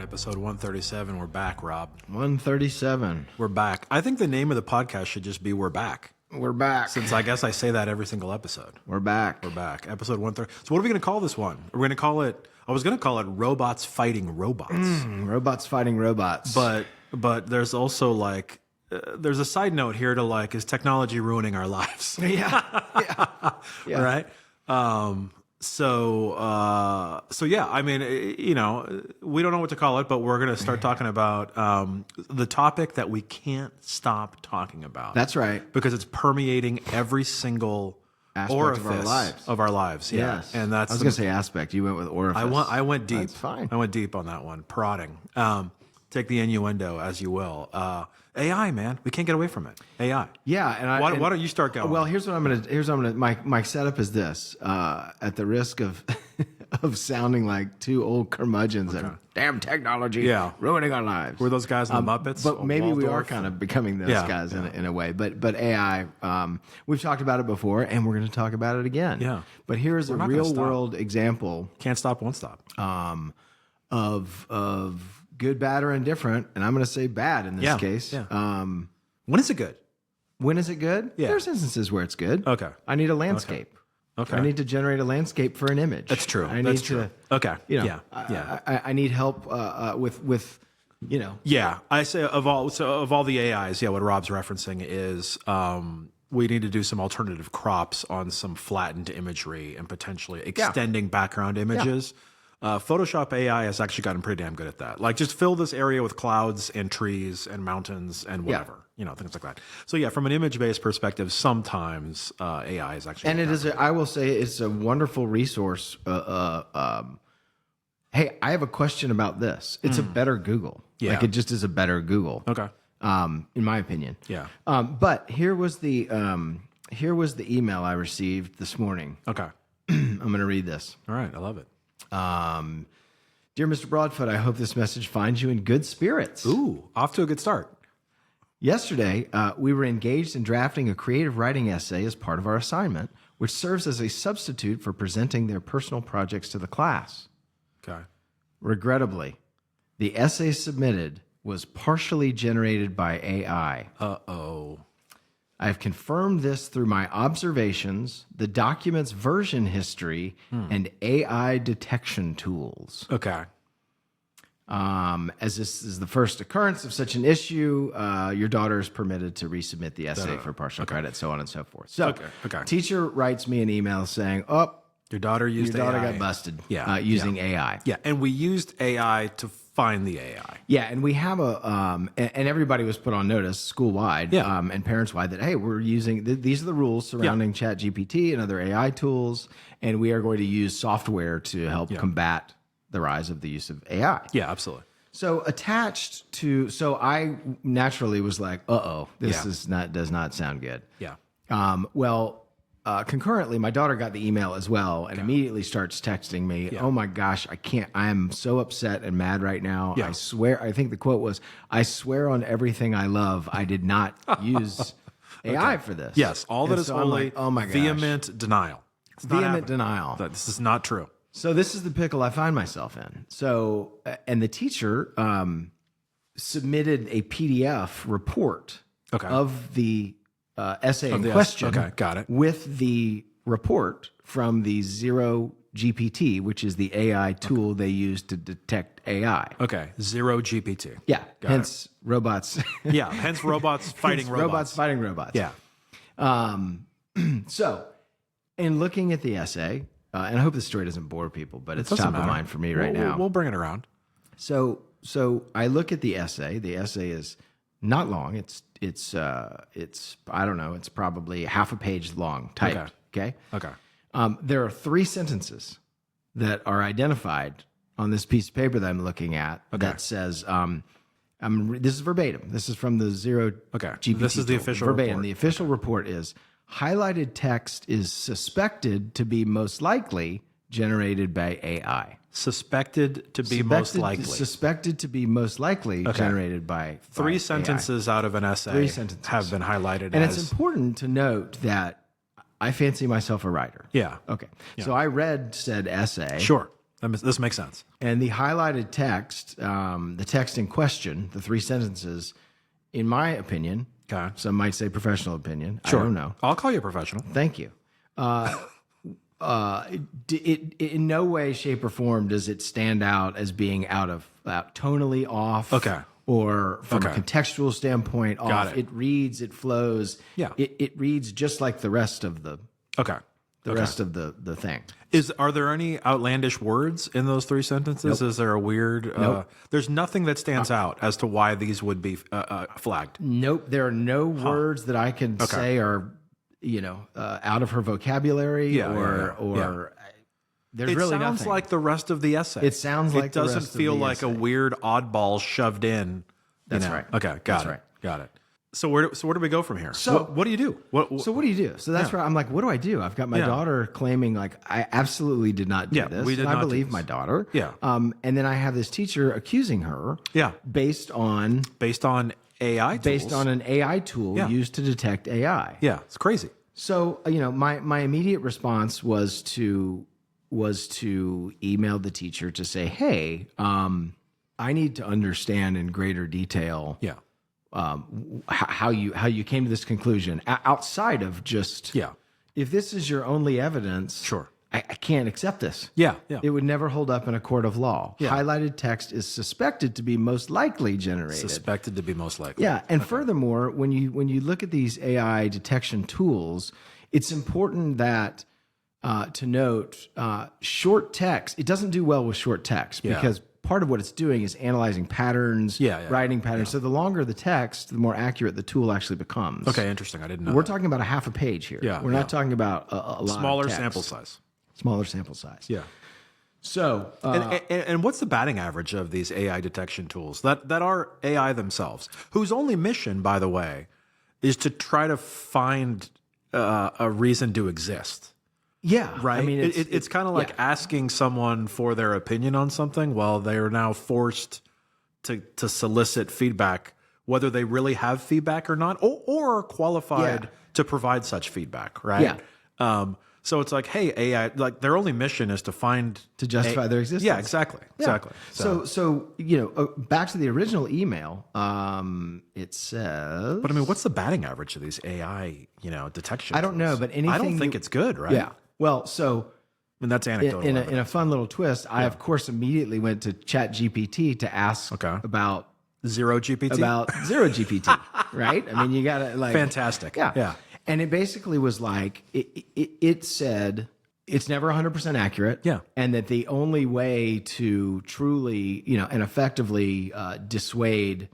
Episode 137. We're back, Rob. 137. We're back. I think the name of the podcast should just be We're Back. We're back. Since I guess I say that every single episode. We're back. We're back. Episode 130. So what are we going to call this one? We're going to call it, I was going to call it Robots Fighting Robots. Robots fighting robots. But there's also like, there's a side note here to like, is technology ruining our lives? Yeah. Right? So yeah, I mean, you know, we don't know what to call it, but we're going to start talking about the topic that we can't stop talking about. That's right. Because it's permeating every single Aspect orifice of our lives. Yeah. Yes. And that's I was going to say aspect. You went with orifice. I went deep. That's fine. I went deep on that one. Prodding. Take the innuendo as you will. AI, man, we can't get away from it. AI. Yeah, and why don't you start going? Well, here's what I'm gonna. My setup is this. At the risk of of sounding like two old curmudgeons and damn technology, ruining our lives. We're those guys in the Muppets, but maybe Waldorf. we are kind of becoming those guys in a way. But AI, we've talked about it before, and we're going to talk about it again. Yeah. But here's a real world example. Can't stop, won't stop. Of good, bad, or indifferent, and I'm going to say bad in this case. Yeah. When is it good? When is it good? Yeah. There's instances where it's good. Okay. I need a landscape. Okay. I need to generate a landscape for an image. That's true. I That's need true. to. Okay. You know, I need help with you know. Yeah, I say of all the AIs, what Rob's referencing is we need to do some alternative crops on some flattened imagery and potentially extending background images. Photoshop AI has actually gotten pretty damn good at that. Like, just fill this area with clouds and trees and mountains and whatever, you know, things like that. So yeah, from an image-based perspective, sometimes AI is actually. And it is. I will say it's a wonderful resource. Hey, I have a question about this. It's a better Google. Yeah. Like, it just is a better Google. Okay. In my opinion. Yeah. But here was the email I received this morning. Okay. I'm going to read this. All right. I love it. Dear Mr. Broadfoot, I hope this message finds you in good spirits. Ooh, off to a good start. Yesterday, we were engaged in drafting a creative writing essay as part of our assignment, which serves as a substitute for presenting their personal projects to the class. Okay. Regrettably, the essay submitted was partially generated by AI. Uh-oh. I have confirmed this through my observations, the document's version history, and AI detection tools. Okay. As this is the first occurrence of such an issue, your daughter is permitted to resubmit the essay for partial credit, so on and so forth. So, teacher writes me an email saying, your daughter got busted using AI. Yeah, and we used AI to find the AI. Yeah, and we have and everybody was put on notice school-wide and parents-wide that, hey, we're using, these are the rules surrounding ChatGPT and other AI tools, and we are going to use software to help combat the rise of the use of AI. Yeah, absolutely. So I naturally was like, this does not sound good. Yeah. Concurrently, my daughter got the email as well and immediately starts texting me, oh my gosh, I am so upset and mad right now. Yeah. I swear, I think the quote was, I swear on everything I love, I did not use AI for this. Yes, all that is only like, oh my gosh. vehement denial. Vehement denial. This is not true. So this is the pickle I find myself in. So, and the teacher submitted a PDF report of the essay in question. Okay, got it. With the report from the Zero GPT, which is the AI tool they use to detect AI. Okay, Zero GPT. Yeah, hence robots. Yeah, hence robots fighting robots. Robots fighting robots. Yeah. So, in looking at the essay, and I hope this story doesn't bore people, but it's top of mind for me right now. We'll bring it around. So I look at the essay. The essay is not long. It's I don't know. It's probably half a page long typed. Okay. There are 3 sentences that are identified on this piece of paper that I'm looking at that says, this is verbatim. This is from the Zero GPT. This is the official verbatim. report. The official report is highlighted text is suspected to be most likely generated by AI. Suspected to be most likely. Suspected to be most likely generated by 3 sentences out of an essay 3 sentences have been highlighted and it's important to note that I fancy myself a writer. Yeah. Okay. So I read said essay. Sure. This makes sense. And the highlighted text, the text in question, the 3 sentences, in my opinion, Okay. some might say professional opinion. Sure. I don't know. I'll call you a professional. Thank you. It in no way, shape, or form does it stand out as being tonally off. Okay. Or from a Okay. contextual standpoint off. Got it. It reads, it flows. Yeah. It reads just like the rest of the Okay. rest of the thing. Are there any outlandish words in those 3 sentences? Is there a weird? There's nothing that stands out as to why these would be flagged. Nope. There are no words that I can say are, out of her vocabulary or there's really nothing. It sounds like the rest of the essay. It sounds like it the doesn't rest of feel the like essay. a weird oddball shoved in. That's right. Okay, That's got it. right. Got it. So where do we go from here? So- what do you do? So what do you do? So that's where I'm like, what do I do? I've got my daughter claiming like I absolutely did not do this. we did and not I do believe this. my daughter. Yeah. And then I have this teacher accusing her. Yeah. Based on AI tools. based on an AI tool used to detect AI. Yeah, it's crazy. So my immediate response was to email the teacher to say, hey, I need to understand in greater detail. Yeah. How you came to this conclusion outside of just if this is your only evidence, Sure. I can't accept this. Yeah. It would never hold up in a court of law. Yeah. Highlighted text is suspected to be most likely generated. Suspected to be most likely. Yeah, and furthermore, when you look at these AI detection tools, it's important that to note short text. It doesn't do well with short text because part of what it's doing is analyzing patterns, writing patterns. So the longer the text, the more accurate the tool actually becomes. Okay, interesting. I didn't know. We're talking about a half a page here. Yeah, We're not talking about a lot smaller of text. sample size. Smaller sample size. Yeah. So and what's the batting average of these AI detection tools that are AI themselves, whose only mission, by the way, is to try to find a reason to exist? yeah, Right. I mean, It's kind of like asking someone for their opinion on something. Well, they are now forced to solicit feedback, whether they really have feedback or not, or are qualified to provide such feedback. Right. Yeah. So it's like, hey, AI, like their only mission is to justify their existence. Yeah, exactly. Yeah. Exactly. So back to the original email. It says, But I mean, what's the batting average of these AI, detection? I don't know, tools? but anything I don't think it's good, right? Yeah. Well, so I mean, that's anecdotal. in a fun little twist, I of course immediately went to Chat GPT to ask about Zero GPT. zero GPT. Right? I mean, you gotta like Fantastic. Yeah. Yeah. And it basically was like it said it's never 100% accurate. Yeah. And that the only way to truly, and effectively dissuade,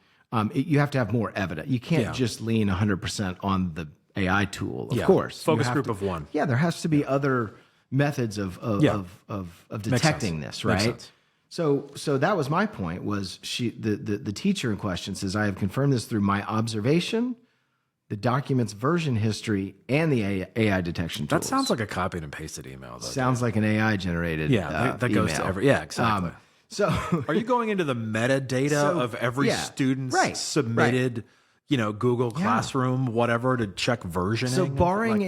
you have to have more evidence. You can't just lean 100% on the AI tool. Of course, Focus group of one. Yeah, there has to be other methods of detecting this, right? Makes sense. So that was my point. Was the teacher in question says, I have confirmed this through my observation, the document's version history, and the AI detection tools. That sounds like a copied and pasted email, though. Sounds like an AI generated. That goes to email. every. Yeah, exactly. So Are you going into the metadata of every student's submitted, Google Classroom, whatever, to check versioning? So barring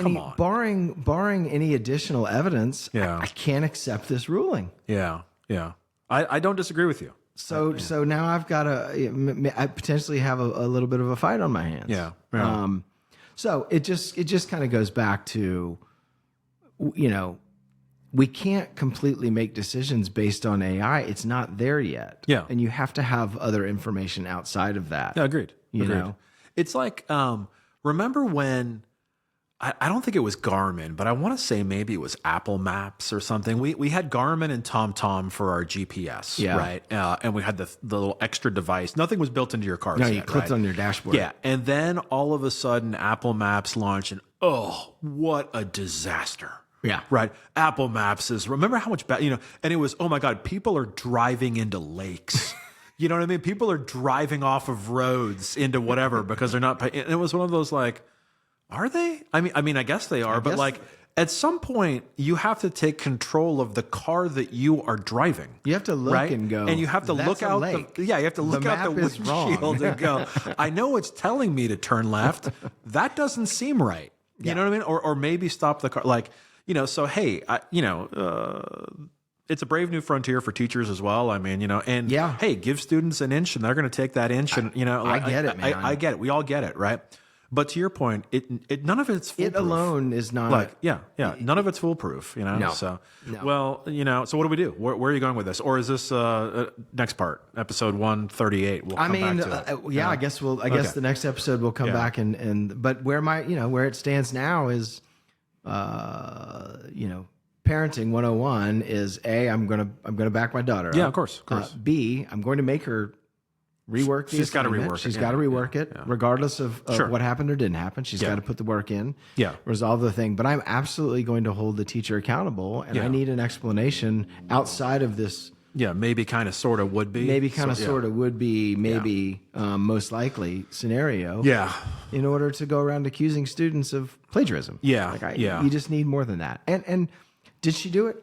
any additional evidence, Yeah. I can't accept this ruling. Yeah. I don't disagree with you. So now I've got I potentially have a little bit of a fight on my hands. Yeah. So it just kind of goes back to, we can't completely make decisions based on AI. It's not there yet. Yeah. And you have to have other information outside of that. Yeah, agreed. You know? It's like, remember when, I don't think it was Garmin, but I want to say maybe it was Apple Maps or something. We had Garmin and TomTom for our GPS, right? And we had the little extra device. Nothing was built into your car. No, you clicked on your dashboard. Yeah, and then all of a sudden, Apple Maps launched, and what a disaster! Yeah, right. Apple Maps is. Remember how much and it was. Oh my God, people are driving into lakes. You know what I mean? People are driving off of roads into whatever because they're not. And it was one of those like. Are they? I mean, I guess they are, but like at some point you have to take control of the car that you are driving. You have to look and go, and you have to look out. You have to look out the windshield and go, I know it's telling me to turn left. That doesn't seem right. You know what I mean? Or maybe stop the car. Like, so hey, it's a brave new frontier for teachers as well. I mean, and hey, give students an inch and they're going to take that inch. And, I get it, man. I get it. We all get it, right? But to your point, none of it's foolproof. It alone is not none of it's foolproof, No. So, well, so what do we do? Where are you going with this? Or is this next part, episode 138? We'll come back to it. I guess guess the next episode will come back but where it stands now is, parenting 101 is I'm gonna back my daughter. Yeah, up. of course. B, I'm going to make her rework. She's got to rework it. She's got to rework it, regardless of what happened or didn't happen. She's got to put the work in. Resolve the thing. But I'm absolutely going to hold the teacher accountable, and I need an explanation outside of this. Yeah, maybe kind of sort of would be. Maybe kind of sort of would be. Maybe most likely scenario. Yeah. In order to go around accusing students of plagiarism. Yeah. You just need more than that. And did she do it?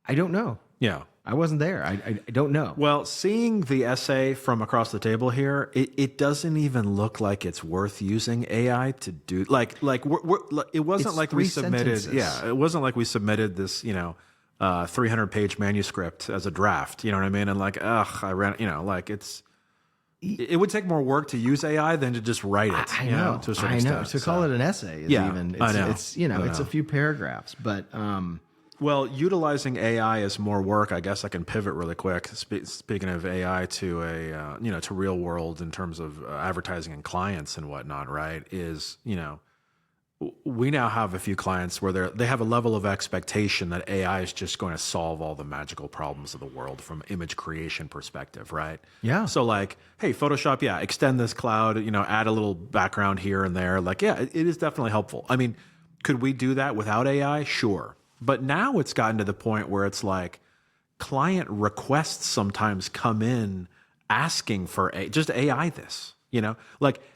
I don't know. Yeah. I wasn't there. I don't know. Well, seeing the essay from across the table here, it doesn't even look like it's worth using AI to do. It wasn't It's like we 3 submitted. sentences. Yeah, it wasn't like we submitted this 300-page manuscript as a draft. You know what I mean? And I ran. It would take more work to use AI than to just write it. I know. To a certain extent. To call it an essay is even. I know. It's a few paragraphs, but. Well, utilizing AI is more work. I guess I can pivot really quick. Speaking of AI to to real world in terms of advertising and clients and whatnot, right? We now have a few clients where they have a level of expectation that AI is just going to solve all the magical problems of the world from image creation perspective, right? Yeah. So hey, Photoshop, extend this cloud, add a little background here and there. It is definitely helpful. I mean, could we do that without AI? Sure. But now it's gotten to the point where it's client requests sometimes come in asking for just AI this,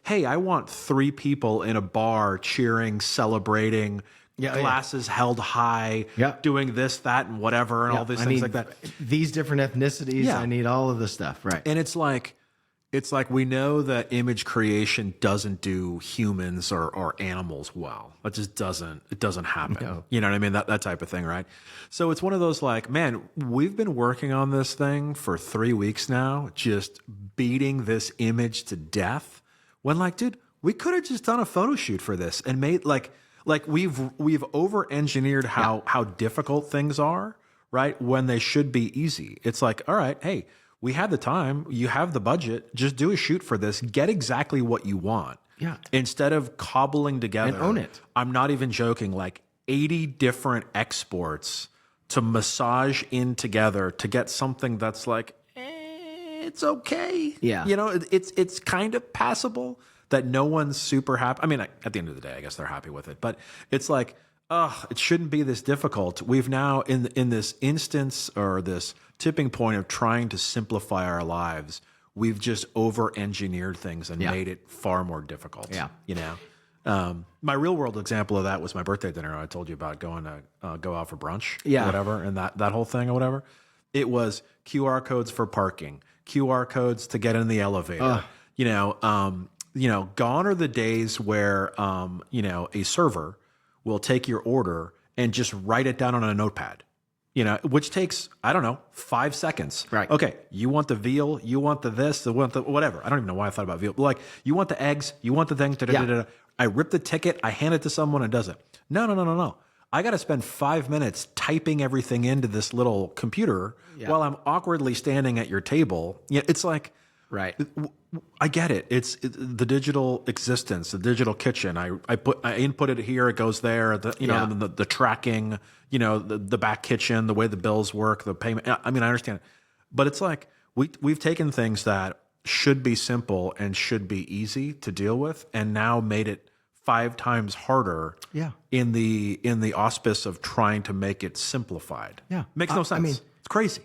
hey, I want 3 people in a bar cheering, celebrating, glasses held high, doing this, that, and whatever, and all these things like that. These different ethnicities, I need all of the stuff, right? And it's we know that image creation doesn't do humans or animals well. It just doesn't happen. No. You know what I mean? That type of thing, right? So it's one of those man, we've been working on this thing for 3 weeks now, just beating this image to death. When dude, we could have just done a photo shoot for this and made we've over-engineered how difficult things are, right? When they should be easy. It's all right, hey, we had the time, you have the budget, just do a shoot for this, get exactly what you want. Yeah. Instead of cobbling together. And own it. I'm not even joking, 80 different exports to massage in together to get something that's it's okay. Yeah. It's kind of passable that no one's super happy. I mean, at the end of the day, I guess they're happy with it, but it's it shouldn't be this difficult. We've now in this instance or this tipping point of trying to simplify our lives, we've just over-engineered things and made it far more difficult. Yeah. My real world example of that was my birthday dinner. I told you about going to go out for brunch, Yeah. or whatever, and that whole thing or whatever. It was QR codes for parking, QR codes to get in the elevator. Gone are the days where a server will take your order and just write it down on a notepad, which takes, 5 seconds. Right. Okay. You want the veal, you want the this, whatever. I don't even know why I thought about veal. But you want the eggs, you want the thing. Da-da-da-da-da. I rip the ticket, I hand it to someone and does it. No. I got to spend 5 minutes typing everything into this little computer while I'm awkwardly standing at your table. It's right. I get it. It's the digital existence, the digital kitchen. I input it here, it goes there. The tracking, the back kitchen, the way the bills work, the payment. I mean, I understand it, but it's we've taken things that should be simple and should be easy to deal with, and now made it 5 times harder. Yeah. In the auspice of trying to make it simplified. Yeah. Makes no sense. I mean, it's crazy.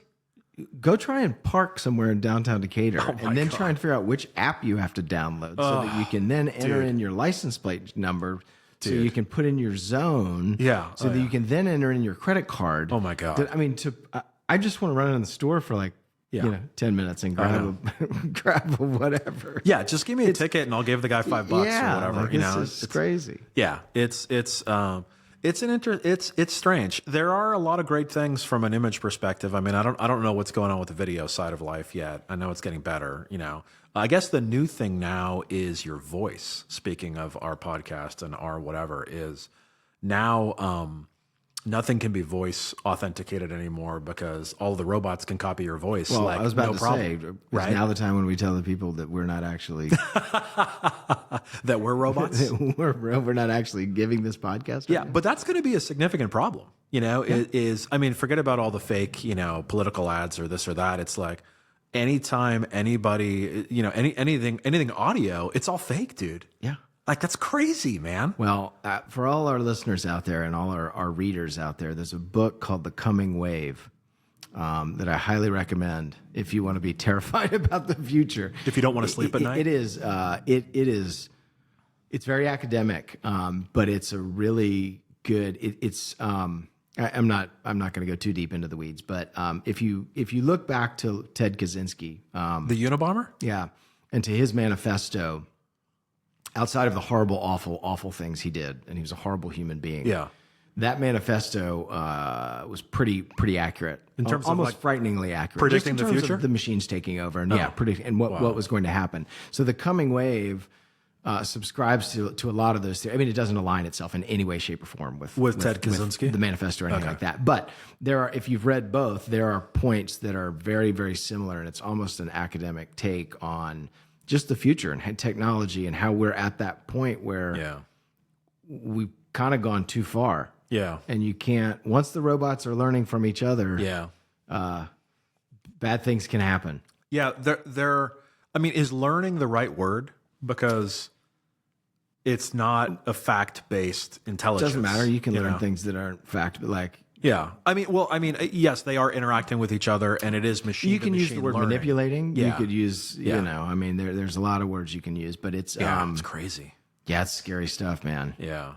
Go try and park somewhere in downtown Decatur and then try and figure out which app you have to download so that you can then enter in your license plate number so you can put in your zone. Yeah. So that you can then enter in your credit card. Oh my God. I just want to run in the store for 10 minutes and grab a whatever. Yeah. Just give me a ticket and I'll give the guy $5 or whatever. This is crazy. Yeah. It's strange. There are a lot of great things from an image perspective. I mean, I don't know what's going on with the video side of life yet. I know it's getting better, you know. I guess the new thing now is your voice. Speaking of our podcast and our whatever is now nothing can be voice authenticated anymore because all the robots can copy your voice. Well, like, I was about no to problem, say, right? is now the time when we tell the people that we're not actually that we're robots. we're not actually giving this podcast. Yeah, but that's going to be a significant problem. You know, it is. I mean, forget about all the fake, you know, political ads or this or that. It's like anytime anybody, you know, anything audio, it's all fake, dude. Yeah. Like, that's crazy, man. Well, for all our listeners out there and all our readers out there, there's a book called The Coming Wave that I highly recommend if you want to be terrified about the future. If you don't want to sleep at night? It is. It's very academic, but it's a really good. I'm not going to go too deep into the weeds, but if you look back to Ted Kaczynski, The Unabomber? yeah, and to his manifesto, outside of the horrible, awful things he did, and he was a horrible human being. Yeah. That manifesto was pretty accurate in terms of almost like frighteningly accurate, predicting just in the terms future, of the machines taking over, and predicting and what was going to happen. So the coming wave subscribes to a lot of those. I mean, it doesn't align itself in any way, shape, or form with Ted Kaczynski, the manifesto or anything like that. But there are, if you've read both, there are points that are very, very similar, and it's almost an academic take on just the future and technology and how we're at that point where we've kind of gone too far. Yeah. And you can't, once the robots are learning from each other, bad things can happen. Yeah. I mean, is learning the right word? Because it's not a fact-based intelligence. It doesn't matter. You can learn things that aren't fact, but like, yeah. I mean, yes, they are interacting with each other, and it is machine. You can use the word learning. manipulating. Yeah. You could use, you know, I mean, there's a lot of words you can use, but it's it's crazy. Yeah, it's scary stuff, man. Yeah.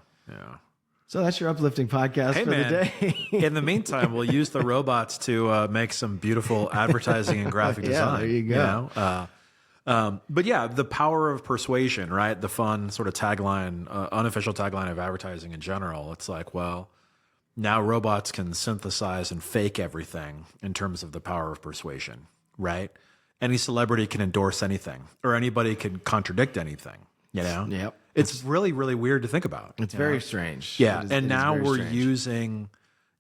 So that's your uplifting podcast for the day. In the meantime, we'll use the robots to make some beautiful advertising and graphic design. There you go. You know? But yeah, the power of persuasion, right? The fun sort of tagline, unofficial tagline of advertising in general. It's like, well, now robots can synthesize and fake everything in terms of the power of persuasion, right? Any celebrity can endorse anything, or anybody can contradict anything, you know? Yep. It's really, really weird to think about. It's very strange. Yeah. And now we're using,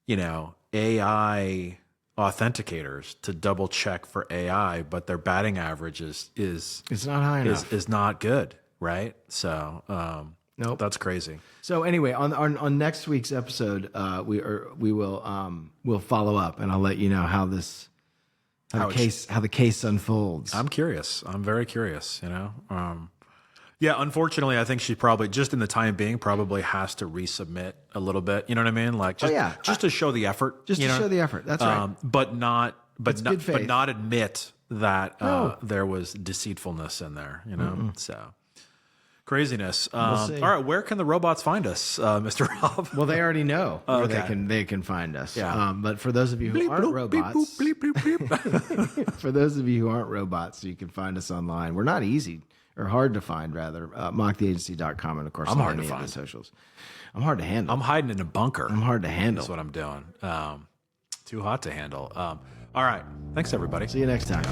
you know, AI authenticators to double check for AI, but their batting average is it's not high enough. Is not good, right? So nope, that's crazy. So anyway, on next week's episode, we'll follow up, and I'll let you know how the case unfolds. I'm curious. I'm very curious. You know. Yeah, unfortunately, I think she probably, just in the time being, probably has to resubmit a little bit. You know what I mean? Like, just to show the effort. Just to show the effort. That's right. But not admit that there was deceitfulness in there. You know, so craziness. All right, where can the robots find us, Mr. Rob? Well, they already know where they can find us. Yeah. But for those of you who aren't robots, for those of you who aren't robots, you can find us online. We're not easy. Or hard to find, rather. mocktheagency.com, and of course, I'm on hard to any of find. the socials. I'm hard to handle. I'm hiding in a bunker. I'm hard to handle. That's what I'm doing. Too hot to handle. All right. Thanks, everybody. See you next time.